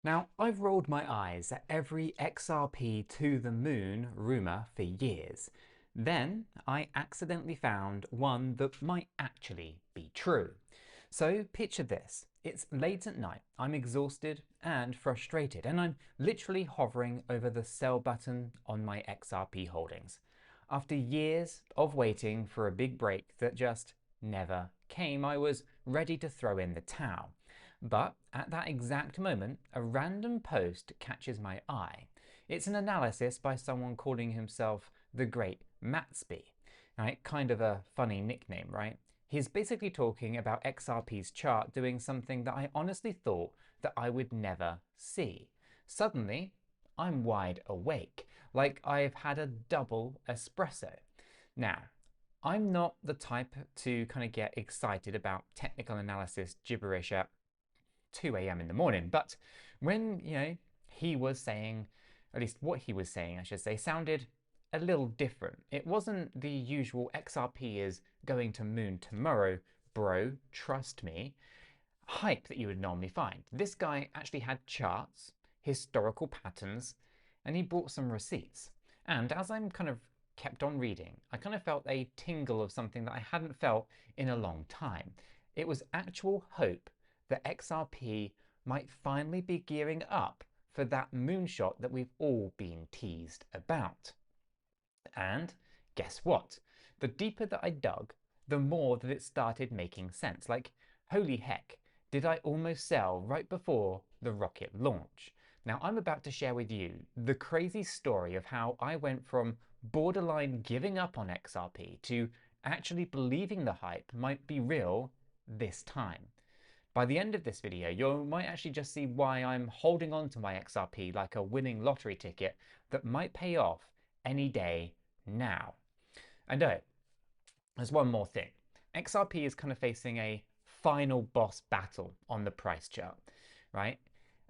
Now, I've rolled my eyes at every XRP to the moon rumour for years. Then I accidentally found one that might actually be true. So picture this. It's late at night, I'm exhausted and frustrated, and I'm literally hovering over the sell button on my XRP holdings. After years of waiting for a big break that just never came, I was ready to throw in the towel. But at that exact moment, a random post catches my eye. It's an analysis by someone calling himself the Great Mattsby. Right? Kind of a funny nickname, right? He's basically talking about XRP's chart doing something that I honestly thought that I would never see. Suddenly, I'm wide awake, like I've had a double espresso. Now, I'm not the type to kind of get excited about technical analysis gibberish at 2 a.m. in the morning. But when, he was saying, at least what he was saying, I should say, sounded a little different. It wasn't the usual XRP is going to moon tomorrow, bro, trust me, hype that you would normally find. This guy actually had charts, historical patterns, and he brought some receipts. And as I'm kind of kept on reading, I kind of felt a tingle of something that I hadn't felt in a long time. It was actual hope that XRP might finally be gearing up for that moonshot that we've all been teased about. And guess what? The deeper that I dug, the more that it started making sense. Like, holy heck, did I almost sell right before the rocket launch? Now, I'm about to share with you the crazy story of how I went from borderline giving up on XRP to actually believing the hype might be real this time. By the end of this video, you might actually just see why I'm holding on to my XRP like a winning lottery ticket that might pay off any day now. And oh, there's one more thing. XRP is kind of facing a final boss battle on the price chart, right?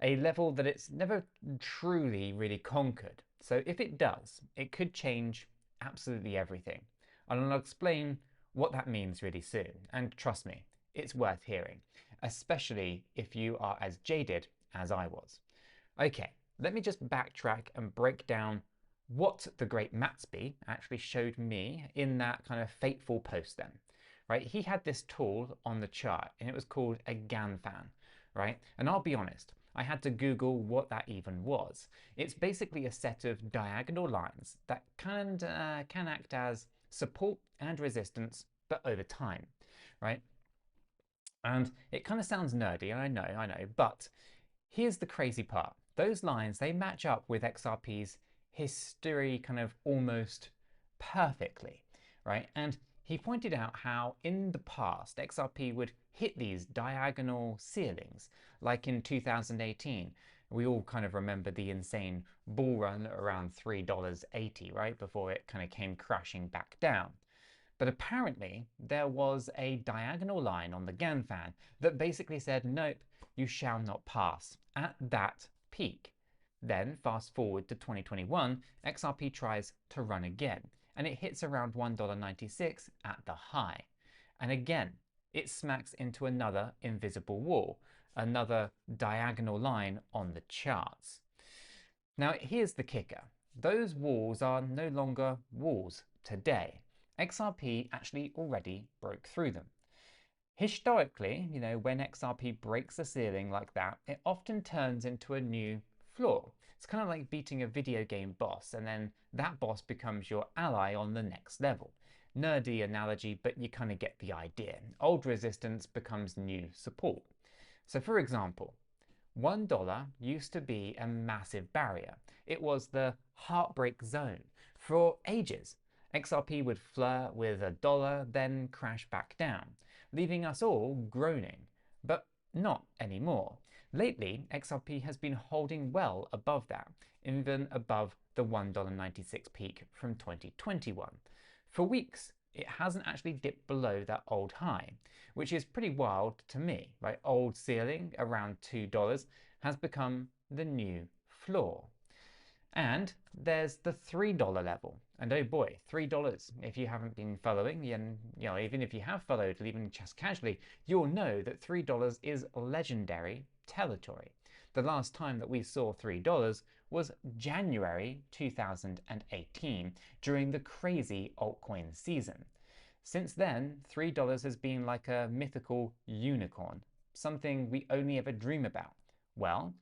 A level that it's never truly really conquered. So if it does, it could change absolutely everything. And I'll explain what that means really soon. And trust me, it's worth hearing, especially if you are as jaded as I was. Okay, let me just backtrack and break down what the Great Mattsby actually showed me in that kind of fateful post then. Right, he had this tool on the chart and it was called a Gann fan, right? And I'll be honest, I had to Google what that even was. It's basically a set of diagonal lines that can act as support and resistance, but over time, right? And it kind of sounds nerdy, I know, but here's the crazy part. Those lines, they match up with XRP's history kind of almost perfectly, right? And he pointed out how in the past, XRP would hit these diagonal ceilings, like in 2018. We all kind of remember the insane bull run around $3.80, right? Before it kind of came crashing back down. But apparently there was a diagonal line on the Gann fan that basically said, nope, you shall not pass at that peak. Then fast forward to 2021, XRP tries to run again and it hits around $1.96 at the high. And again, it smacks into another invisible wall, another diagonal line on the charts. Now here's the kicker. Those walls are no longer walls today. XRP actually already broke through them. Historically, when XRP breaks a ceiling like that, it often turns into a new floor. It's kind of like beating a video game boss, and then that boss becomes your ally on the next level. Nerdy analogy, but you kind of get the idea. Old resistance becomes new support. So for example, $1 used to be a massive barrier. It was the heartbreak zone for ages. XRP would flirt with $1, then crash back down, leaving us all groaning. But not anymore. Lately, XRP has been holding well above that, even above the $1.96 peak from 2021. For weeks, it hasn't actually dipped below that old high, which is pretty wild to me, right? Old ceiling around $2 has become the new floor. And there's the $3 level. And oh boy, $3. If you haven't been following, and even if you have followed, even just casually, you'll know that $3 is legendary territory. The last time that we saw $3 was January 2018, during the crazy altcoin season. Since then, $3 has been like a mythical unicorn, something we only ever dream about. Well,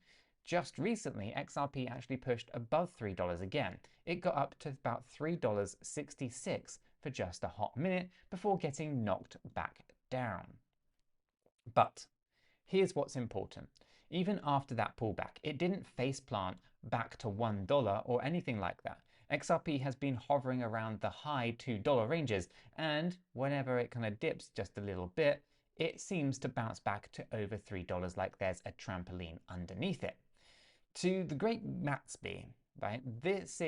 just recently, XRP actually pushed above $3 again. It got up to about $3.66 for just a hot minute before getting knocked back down. But here's what's important. Even after that pullback, it didn't faceplant back to $1 or anything like that. XRP has been hovering around the high $2 ranges, and whenever it kind of dips just a little bit, it seems to bounce back to over $3 like there's a trampoline underneath it. To the great Mattsby, right, this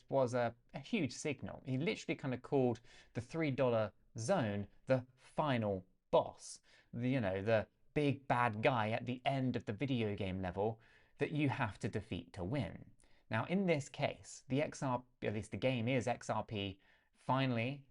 was a huge signal. He literally kind of called the $3 zone the final boss, the big bad guy at the end of the video game level that you have to defeat to win. Now, in this case, the XRP, at least the game is XRP, finally,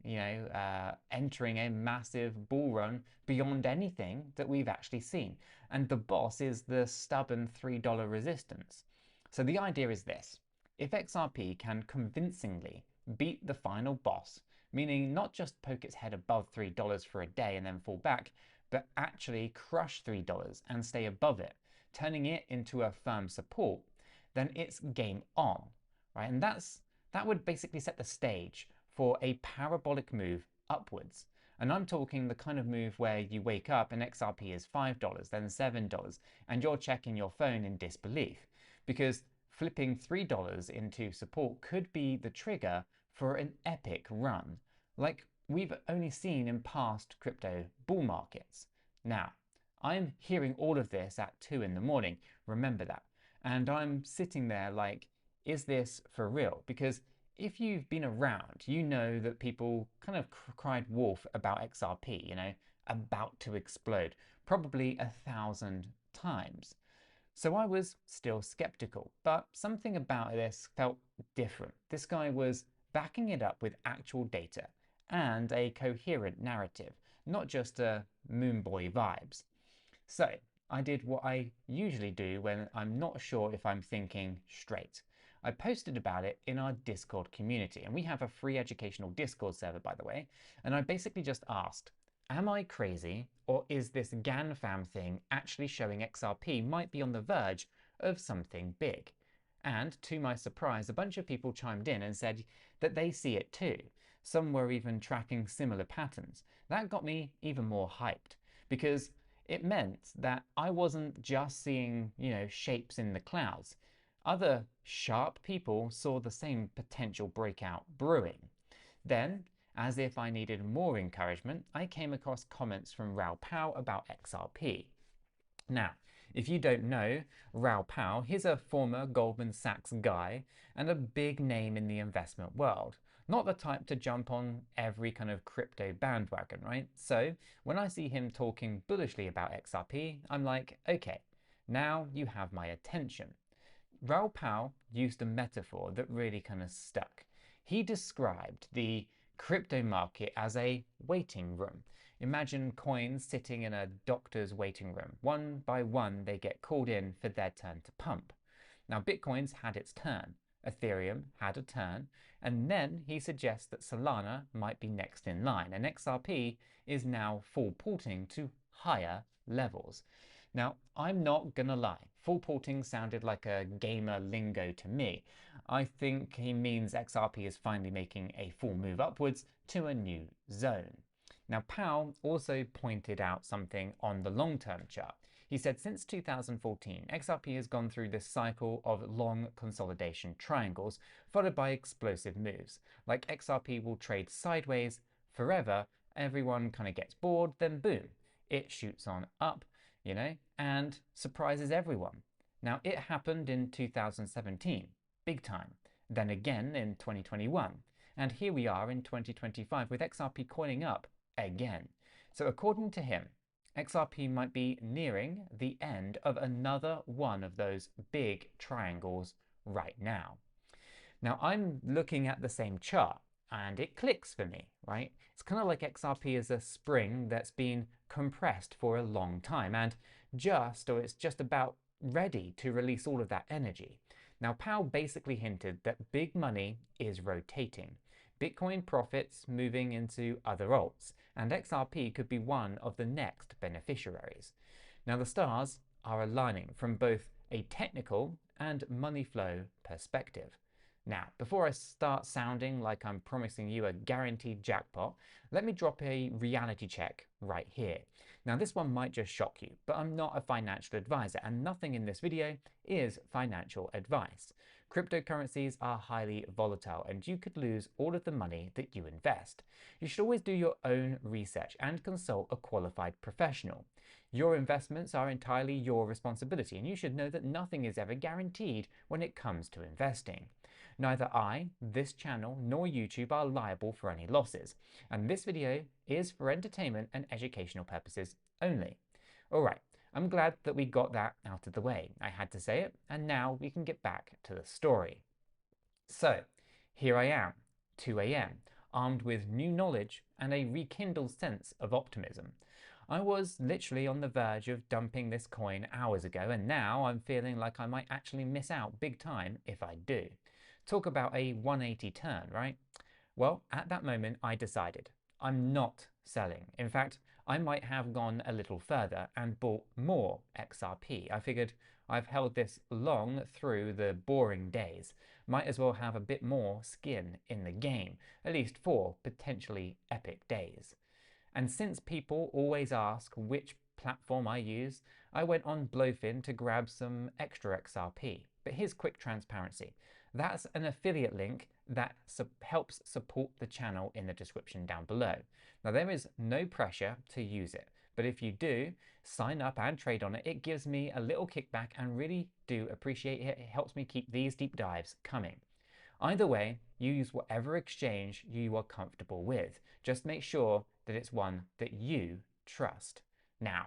entering a massive bull run beyond anything that we've actually seen. And the boss is the stubborn $3 resistance. So the idea is this: if XRP can convincingly beat the final boss, meaning not just poke its head above $3 for a day and then fall back, but actually crush $3 and stay above it, turning it into a firm support, then it's game on, right? And that would basically set the stage for a parabolic move upwards. And I'm talking the kind of move where you wake up and XRP is $5, then $7, and you're checking your phone in disbelief, because flipping $3 into support could be the trigger for an epic run, like we've only seen in past crypto bull markets. Now, I'm hearing all of this at 2 in the morning, remember that. And I'm sitting there like, is this for real? Because if you've been around, you know that people kind of cried wolf about XRP, about to explode, probably 1,000 times. So I was still skeptical, but something about this felt different. This guy was backing it up with actual data and a coherent narrative, not just moon boy vibes. So I did what I usually do when I'm not sure if I'm thinking straight. I posted about it in our Discord community, and we have a free educational Discord server, by the way, and I basically just asked, am I crazy, or is this Gann fam thing actually showing XRP might be on the verge of something big? And to my surprise, a bunch of people chimed in and said that they see it too. Some were even tracking similar patterns. That got me even more hyped, because it meant that I wasn't just seeing, shapes in the clouds. Other sharp people saw the same potential breakout brewing. Then, as if I needed more encouragement, I came across comments from Raoul Pal about XRP. Now, if you don't know Raoul Pal, he's a former Goldman Sachs guy and a big name in the investment world. Not the type to jump on every kind of crypto bandwagon, right? So when I see him talking bullishly about XRP, I'm like, okay, now you have my attention. Raoul Pal used a metaphor that really kind of stuck. He described the crypto market as a waiting room. Imagine coins sitting in a doctor's waiting room. One by one, they get called in for their turn to pump. Now, Bitcoin's had its turn. Ethereum had a turn, and then he suggests that Solana might be next in line, and XRP is now full porting to higher levels. Now, I'm not gonna lie, full porting sounded like a gamer lingo to me. I think he means XRP is finally making a full move upwards to a new zone. Now, Powell also pointed out something on the long-term chart. He said since 2014, XRP has gone through this cycle of long consolidation triangles, followed by explosive moves. Like XRP will trade sideways forever, everyone kind of gets bored, then boom, it shoots on up, and surprises everyone. Now, it happened in 2017, big time. Then again in 2021. And here we are in 2025 with XRP coiling up again. So according to him, XRP might be nearing the end of another one of those big triangles right now. Now, I'm looking at the same chart and it clicks for me, right? It's kind of like XRP is a spring that's been compressed for a long time and it's just about ready to release all of that energy. Now, Powell basically hinted that big money is rotating. Bitcoin profits moving into other alts, and XRP could be one of the next beneficiaries. Now, the stars are aligning from both a technical and money flow perspective. Now, before I start sounding like I'm promising you a guaranteed jackpot, let me drop a reality check right here. Now, this one might just shock you, but I'm not a financial advisor, and nothing in this video is financial advice. Cryptocurrencies are highly volatile, and you could lose all of the money that you invest. You should always do your own research and consult a qualified professional. Your investments are entirely your responsibility, and you should know that nothing is ever guaranteed when it comes to investing. Neither I, this channel, nor YouTube are liable for any losses, and this video is for entertainment and educational purposes only. Alright, I'm glad that we got that out of the way. I had to say it, and now we can get back to the story. So, here I am, 2 AM, armed with new knowledge and a rekindled sense of optimism. I was literally on the verge of dumping this coin hours ago, and now I'm feeling like I might actually miss out big time if I do. Talk about a 180 turn, right? Well, at that moment, I decided I'm not selling. In fact, I might have gone a little further and bought more XRP. I figured I've held this long through the boring days. Might as well have a bit more skin in the game, at least for potentially epic days. And since people always ask which platform I use, I went on Blowfin to grab some extra XRP. But here's quick transparency. That's an affiliate link that helps support the channel in the description down below. Now, there is no pressure to use it, but if you do sign up and trade on it, it gives me a little kickback and really do appreciate it. It helps me keep these deep dives coming. Either way, you use whatever exchange you are comfortable with. Just make sure that it's one that you trust. Now,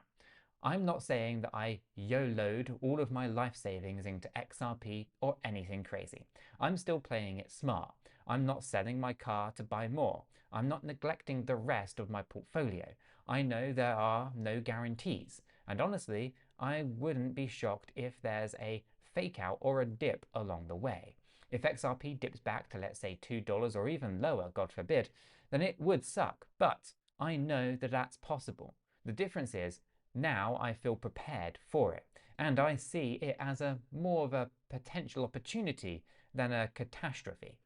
I'm not saying that I YOLO'd all of my life savings into XRP or anything crazy. I'm still playing it smart. I'm not selling my car to buy more. I'm not neglecting the rest of my portfolio. I know there are no guarantees. And honestly, I wouldn't be shocked if there's a fake out or a dip along the way. If XRP dips back to, let's say, $2 or even lower, God forbid, then it would suck. But I know that that's possible. The difference is, now I feel prepared for it, and I see it as more of a potential opportunity than a catastrophe.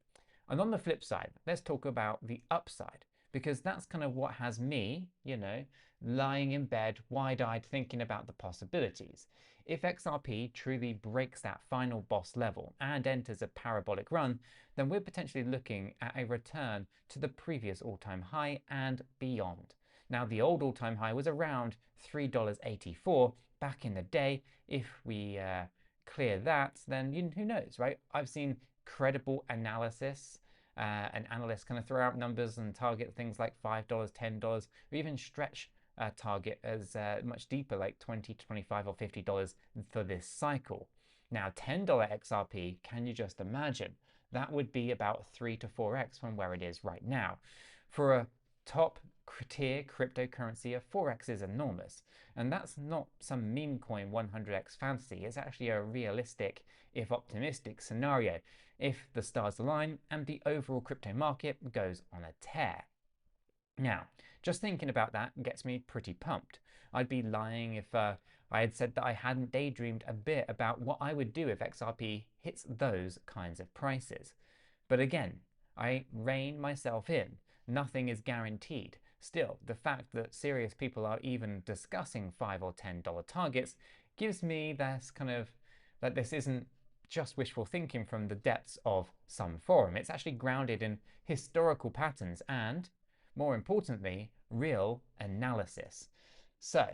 And on the flip side, let's talk about the upside, because that's kind of what has me, lying in bed, wide-eyed, thinking about the possibilities. If XRP truly breaks that final boss level and enters a parabolic run, then we're potentially looking at a return to the previous all-time high and beyond. Now, the old all-time high was around $3.84 back in the day. If we clear that, then who knows, right? I've seen credible analysis and analysts kind of throw out numbers and target things like $5, $10, or even stretch target as much deeper, like $20, $25, or $50 for this cycle. Now, $10 XRP, can you just imagine? That would be about 3 to 4x from where it is right now. For a top tier cryptocurrency, a 4x is enormous, and that's not some meme coin 100x fantasy. It's actually a realistic, if optimistic, scenario if the stars align and the overall crypto market goes on a tear. Now, just thinking about that gets me pretty pumped. I'd be lying if I had said that I hadn't daydreamed a bit about what I would do if XRP hits those kinds of prices. But again, I rein myself in. Nothing is guaranteed. Still, the fact that serious people are even discussing $5 or $10 targets gives me this kind of, that this isn't just wishful thinking from the depths of some forum. It's actually grounded in historical patterns and, more importantly, real analysis. So,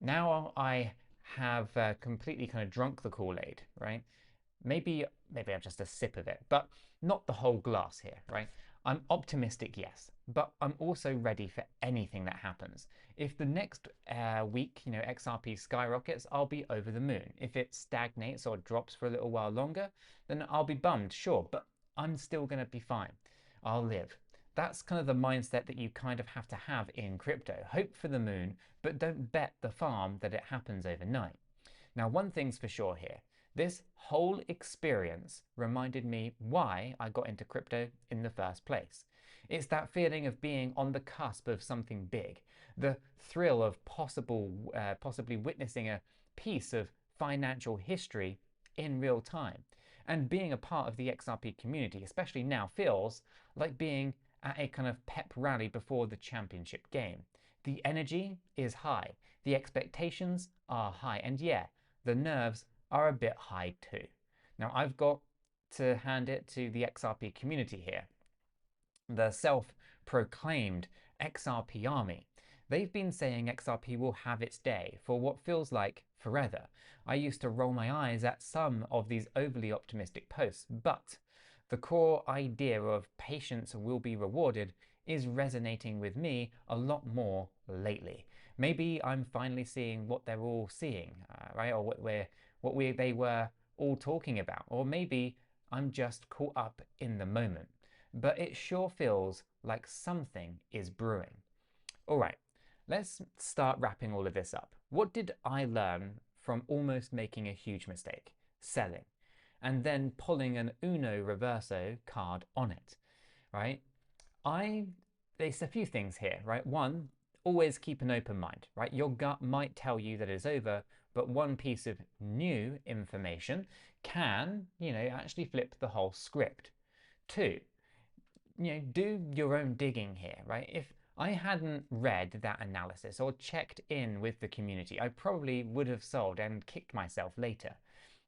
now I have completely kind of drunk the Kool-Aid, right? Maybe I'm just a sip of it, but not the whole glass here, right? I'm optimistic, yes, but I'm also ready for anything that happens. If the next week, XRP skyrockets, I'll be over the moon. If it stagnates or drops for a little while longer, then I'll be bummed, sure, but I'm still going to be fine. I'll live. That's kind of the mindset that you kind of have to have in crypto. Hope for the moon, but don't bet the farm that it happens overnight. Now, one thing's for sure here. This whole experience reminded me why I got into crypto in the first place. It's that feeling of being on the cusp of something big, the thrill of possibly witnessing a piece of financial history in real time. And being a part of the XRP community, especially now, feels like being at a kind of pep rally before the championship game. The energy is high, the expectations are high, and yeah, the nerves are a bit high too. Now, I've got to hand it to the XRP community here. The self-proclaimed XRP army. They've been saying XRP will have its day for what feels like forever. I used to roll my eyes at some of these overly optimistic posts, but the core idea of patience will be rewarded is resonating with me a lot more lately. Maybe I'm finally seeing what they're all seeing, right? Or they were all talking about. Or maybe I'm just caught up in the moment. But it sure feels like something is brewing. All right, let's start wrapping all of this up. What did I learn from almost making a huge mistake? Selling. And then pulling an Uno Reverso card on it, right? There's a few things here, right? One, always keep an open mind, right? Your gut might tell you that it's over, but one piece of new information can, actually flip the whole script. Two, do your own digging here, right? If I hadn't read that analysis or checked in with the community, I probably would have sold and kicked myself later,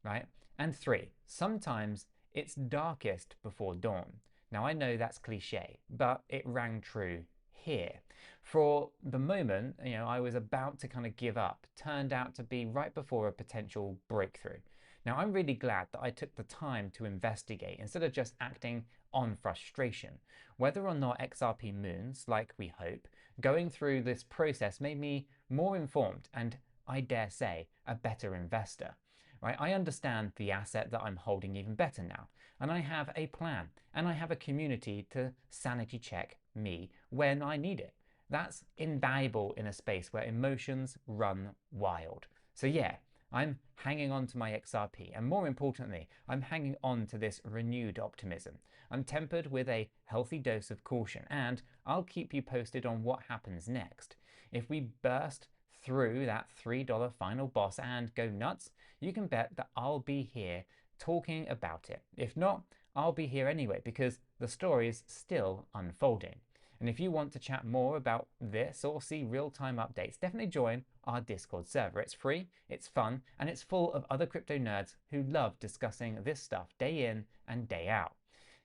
right? And three, sometimes it's darkest before dawn. Now, I know that's cliche, but it rang true here. For the moment, I was about to kind of give up, turned out to be right before a potential breakthrough. Now, I'm really glad that I took the time to investigate instead of just acting on frustration. Whether or not XRP moons, like we hope, going through this process made me more informed and, I dare say, a better investor. Right? I understand the asset that I'm holding even better now, and I have a plan, and I have a community to sanity check me when I need it. That's invaluable in a space where emotions run wild. So yeah, I'm hanging on to my XRP, and more importantly, I'm hanging on to this renewed optimism. I'm tempered with a healthy dose of caution, and I'll keep you posted on what happens next. If we burst through that $3 final boss and go nuts, you can bet that I'll be here talking about it. If not, I'll be here anyway because the story's still unfolding. And if you want to chat more about this or see real-time updates, definitely join our Discord server. It's free, it's fun, and it's full of other crypto nerds who love discussing this stuff day in and day out.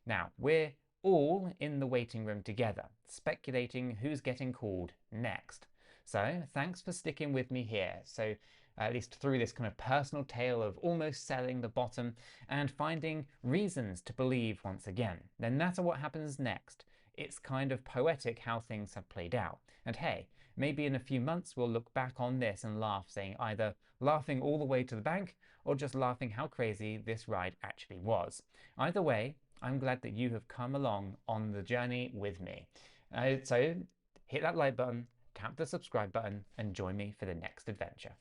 Now, we're all in the waiting room together, speculating who's getting called next. So thanks for sticking with me here. So at least through this kind of personal tale of almost selling the bottom and finding reasons to believe once again. No matter what happens next, it's kind of poetic how things have played out. And hey, maybe in a few months we'll look back on this and laugh, saying either laughing all the way to the bank or just laughing how crazy this ride actually was. Either way, I'm glad that you have come along on the journey with me. So hit that like button, tap the subscribe button, and join me for the next adventure.